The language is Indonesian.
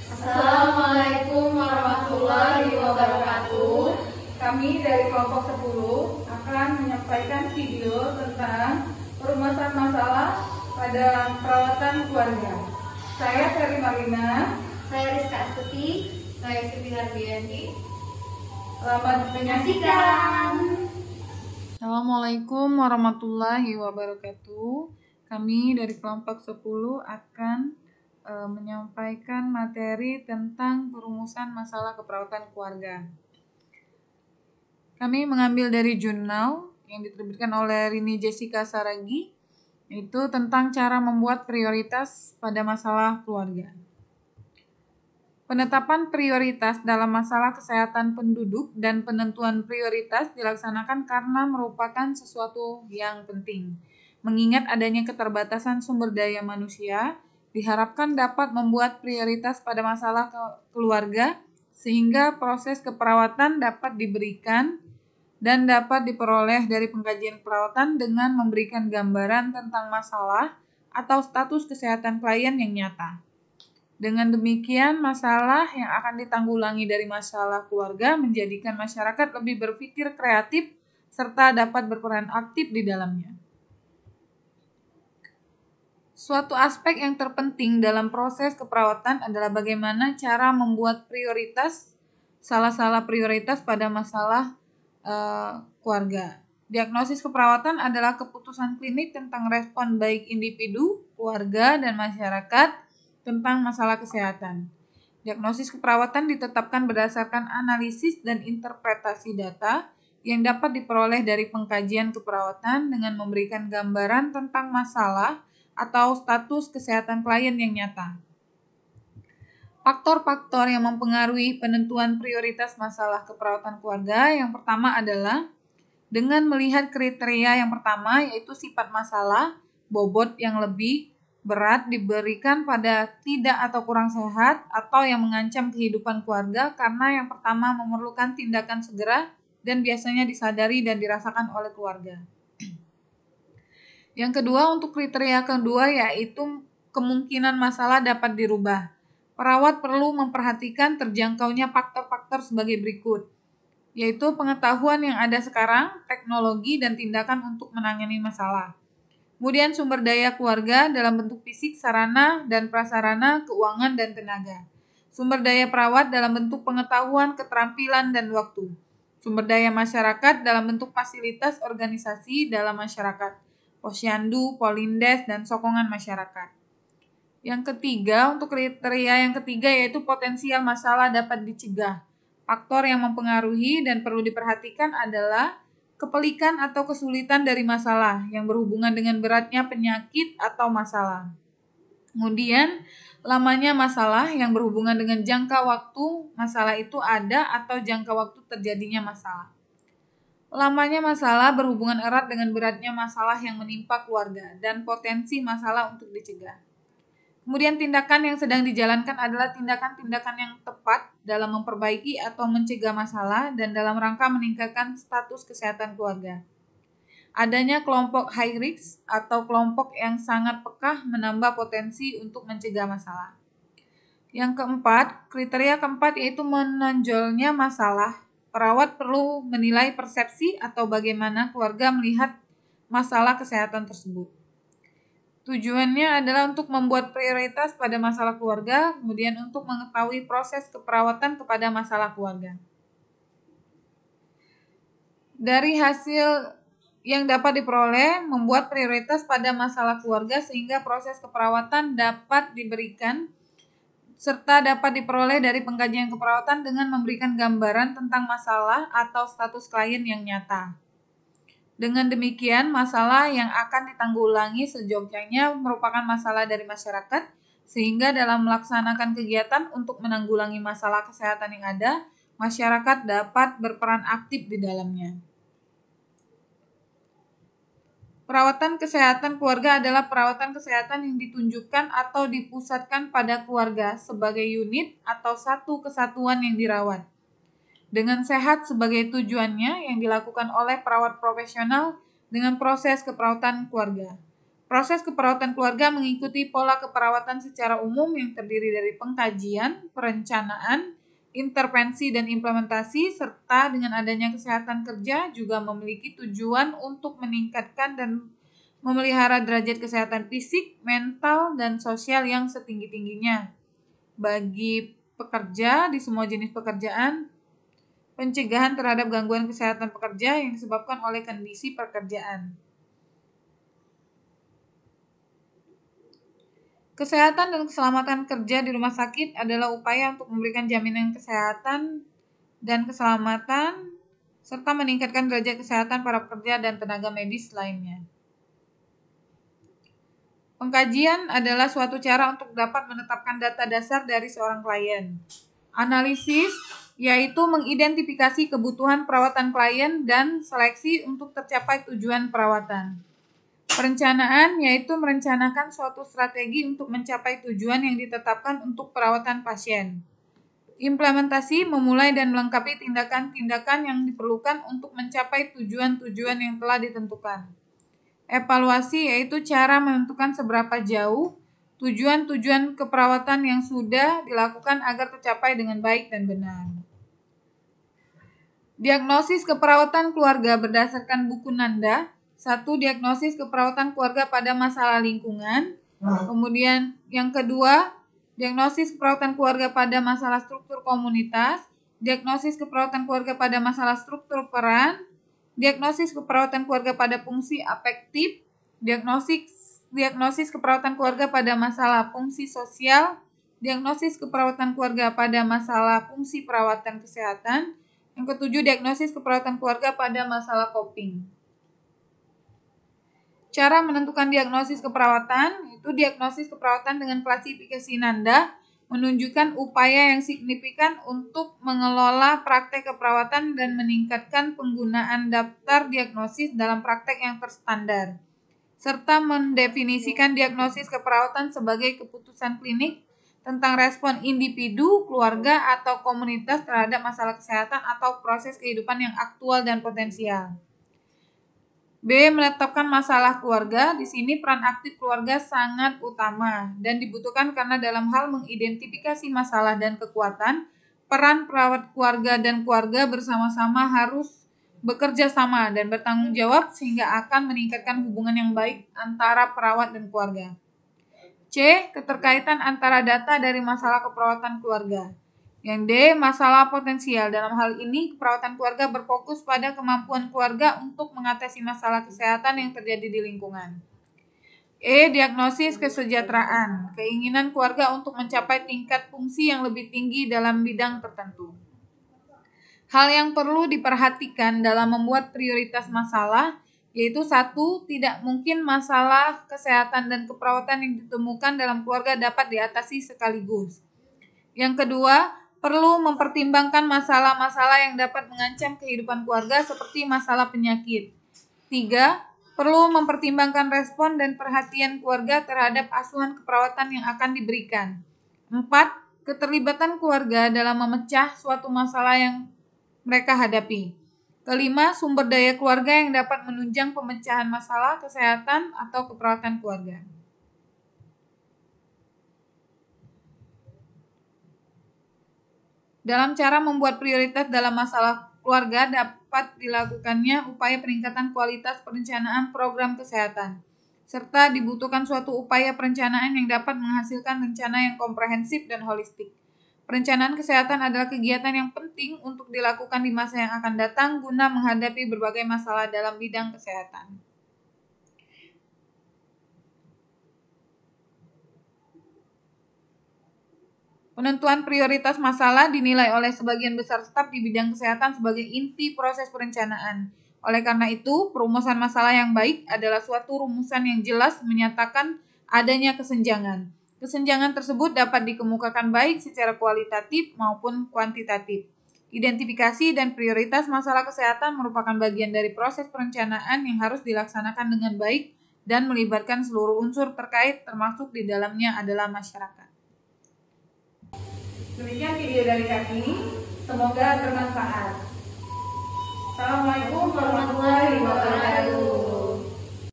Assalamualaikum warahmatullahi wabarakatuh. Kami dari kelompok 10 akan menyampaikan video tentang perumusan masalah pada perawatan keluarga. Saya Ferry Marina. Saya Rizka Astuti. Saya Siti Hardianti. Selamat menyaksikan. Assalamualaikum warahmatullahi wabarakatuh. Kami dari kelompok 10 akan menyampaikan materi tentang perumusan masalah keperawatan keluarga. Kami mengambil dari jurnal yang diterbitkan oleh Rini Jessica Saragi, yaitu tentang cara membuat prioritas pada masalah keluarga. Penetapan prioritas dalam masalah kesehatan penduduk dan penentuan prioritas dilaksanakan karena merupakan sesuatu yang penting. Mengingat adanya keterbatasan sumber daya manusia, diharapkan dapat membuat prioritas pada masalah keluarga sehingga proses keperawatan dapat diberikan dan dapat diperoleh dari pengkajian keperawatan dengan memberikan gambaran tentang masalah atau status kesehatan klien yang nyata. Dengan demikian, masalah yang akan ditanggulangi dari masalah keluarga menjadikan masyarakat lebih berpikir kreatif serta dapat berperan aktif di dalamnya. Suatu aspek yang terpenting dalam proses keperawatan adalah bagaimana cara membuat prioritas, salah prioritas pada masalah keluarga. Diagnosis keperawatan adalah keputusan klinik tentang respon baik individu, keluarga, dan masyarakat tentang masalah kesehatan. Diagnosis keperawatan ditetapkan berdasarkan analisis dan interpretasi data yang dapat diperoleh dari pengkajian keperawatan dengan memberikan gambaran tentang masalah atau status kesehatan klien yang nyata. Faktor-faktor yang mempengaruhi penentuan prioritas masalah keperawatan keluarga yang pertama adalah dengan melihat kriteria yang pertama, yaitu sifat masalah, bobot yang lebih berat diberikan pada tidak atau kurang sehat atau yang mengancam kehidupan keluarga karena yang pertama memerlukan tindakan segera dan biasanya disadari dan dirasakan oleh keluarga. Yang kedua, untuk kriteria kedua yaitu kemungkinan masalah dapat dirubah. Perawat perlu memperhatikan terjangkaunya faktor-faktor sebagai berikut, yaitu pengetahuan yang ada sekarang, teknologi, dan tindakan untuk menangani masalah. Kemudian sumber daya keluarga dalam bentuk fisik, sarana, dan prasarana, keuangan, dan tenaga. Sumber daya perawat dalam bentuk pengetahuan, keterampilan, dan waktu. Sumber daya masyarakat dalam bentuk fasilitas organisasi dalam masyarakat. Posyandu, Polindes, dan sokongan masyarakat. Yang ketiga, untuk kriteria yang ketiga yaitu potensial masalah dapat dicegah. Faktor yang mempengaruhi dan perlu diperhatikan adalah kepelikan atau kesulitan dari masalah yang berhubungan dengan beratnya penyakit atau masalah. Kemudian, lamanya masalah yang berhubungan dengan jangka waktu masalah itu ada atau jangka waktu terjadinya masalah. Lamanya masalah berhubungan erat dengan beratnya masalah yang menimpa keluarga dan potensi masalah untuk dicegah. Kemudian tindakan yang sedang dijalankan adalah tindakan-tindakan yang tepat dalam memperbaiki atau mencegah masalah dan dalam rangka meningkatkan status kesehatan keluarga. Adanya kelompok high risk atau kelompok yang sangat peka menambah potensi untuk mencegah masalah. Yang keempat, kriteria keempat yaitu menonjolnya masalah. Perawat perlu menilai persepsi atau bagaimana keluarga melihat masalah kesehatan tersebut. Tujuannya adalah untuk membuat prioritas pada masalah keluarga, kemudian untuk mengetahui proses keperawatan kepada masalah keluarga. Dari hasil yang dapat diperoleh, membuat prioritas pada masalah keluarga sehingga proses keperawatan dapat diberikan serta dapat diperoleh dari pengkajian keperawatan dengan memberikan gambaran tentang masalah atau status klien yang nyata. Dengan demikian, masalah yang akan ditanggulangi seyogyanya merupakan masalah dari masyarakat, sehingga dalam melaksanakan kegiatan untuk menanggulangi masalah kesehatan yang ada, masyarakat dapat berperan aktif di dalamnya. Perawatan kesehatan keluarga adalah perawatan kesehatan yang ditunjukkan atau dipusatkan pada keluarga sebagai unit atau satu kesatuan yang dirawat. Dengan sehat sebagai tujuannya yang dilakukan oleh perawat profesional dengan proses keperawatan keluarga. Proses keperawatan keluarga mengikuti pola keperawatan secara umum yang terdiri dari pengkajian, perencanaan, intervensi, dan implementasi, serta dengan adanya kesehatan kerja juga memiliki tujuan untuk meningkatkan dan memelihara derajat kesehatan fisik, mental, dan sosial yang setinggi-tingginya bagi pekerja di semua jenis pekerjaan, pencegahan terhadap gangguan kesehatan pekerja yang disebabkan oleh kondisi pekerjaan. Kesehatan dan keselamatan kerja di rumah sakit adalah upaya untuk memberikan jaminan kesehatan dan keselamatan serta meningkatkan derajat kesehatan para pekerja dan tenaga medis lainnya. Pengkajian adalah suatu cara untuk dapat menetapkan data dasar dari seorang klien. Analisis yaitu mengidentifikasi kebutuhan perawatan klien dan seleksi untuk tercapai tujuan perawatan. Perencanaan yaitu merencanakan suatu strategi untuk mencapai tujuan yang ditetapkan untuk perawatan pasien. Implementasi memulai dan melengkapi tindakan-tindakan yang diperlukan untuk mencapai tujuan-tujuan yang telah ditentukan. Evaluasi yaitu cara menentukan seberapa jauh tujuan-tujuan keperawatan yang sudah dilakukan agar tercapai dengan baik dan benar. Diagnosis keperawatan keluarga berdasarkan buku Nanda. 1. Diagnosis keperawatan keluarga pada masalah lingkungan. Kemudian yang kedua, diagnosis keperawatan keluarga pada masalah struktur komunitas. Diagnosis keperawatan keluarga pada masalah struktur peran. Diagnosis keperawatan keluarga pada fungsi afektif. Diagnosis keperawatan keluarga pada masalah fungsi sosial. Diagnosis keperawatan keluarga pada masalah fungsi perawatan kesehatan. Yang ketujuh, diagnosis keperawatan keluarga pada masalah coping. Cara menentukan diagnosis keperawatan, itu diagnosis keperawatan dengan klasifikasi Nanda menunjukkan upaya yang signifikan untuk mengelola praktek keperawatan dan meningkatkan penggunaan daftar diagnosis dalam praktek yang terstandar, serta mendefinisikan diagnosis keperawatan sebagai keputusan klinik tentang respon individu, keluarga, atau komunitas terhadap masalah kesehatan atau proses kehidupan yang aktual dan potensial. B. Menetapkan masalah keluarga. Di sini peran aktif keluarga sangat utama dan dibutuhkan karena dalam hal mengidentifikasi masalah dan kekuatan, peran perawat keluarga dan keluarga bersama-sama harus bekerja sama dan bertanggung jawab sehingga akan meningkatkan hubungan yang baik antara perawat dan keluarga. C. Keterkaitan antara data dari masalah keperawatan keluarga. Yang D. Masalah potensial. Dalam hal ini, keperawatan keluarga berfokus pada kemampuan keluarga untuk mengatasi masalah kesehatan yang terjadi di lingkungan. E. Diagnosis kesejahteraan. Keinginan keluarga untuk mencapai tingkat fungsi yang lebih tinggi dalam bidang tertentu. Hal yang perlu diperhatikan dalam membuat prioritas masalah, yaitu 1. Tidak mungkin masalah kesehatan dan keperawatan yang ditemukan dalam keluarga dapat diatasi sekaligus. Yang kedua, perlu mempertimbangkan masalah-masalah yang dapat mengancam kehidupan keluarga seperti masalah penyakit. 3. Perlu mempertimbangkan respon dan perhatian keluarga terhadap asuhan keperawatan yang akan diberikan. 4. Keterlibatan keluarga dalam memecah suatu masalah yang mereka hadapi. Kelima, sumber daya keluarga yang dapat menunjang pemecahan masalah kesehatan atau keperawatan keluarga. Dalam cara membuat prioritas dalam masalah keluarga dapat dilakukannya upaya peningkatan kualitas perencanaan program kesehatan, serta dibutuhkan suatu upaya perencanaan yang dapat menghasilkan rencana yang komprehensif dan holistik. Perencanaan kesehatan adalah kegiatan yang penting untuk dilakukan di masa yang akan datang guna menghadapi berbagai masalah dalam bidang kesehatan. Penentuan prioritas masalah dinilai oleh sebagian besar staf di bidang kesehatan sebagai inti proses perencanaan. Oleh karena itu, perumusan masalah yang baik adalah suatu rumusan yang jelas menyatakan adanya kesenjangan. Kesenjangan tersebut dapat dikemukakan baik secara kualitatif maupun kuantitatif. Identifikasi dan prioritas masalah kesehatan merupakan bagian dari proses perencanaan yang harus dilaksanakan dengan baik dan melibatkan seluruh unsur terkait termasuk di dalamnya adalah masyarakat. Demikian video dari kami, semoga bermanfaat. Assalamualaikum warahmatullahi wabarakatuh.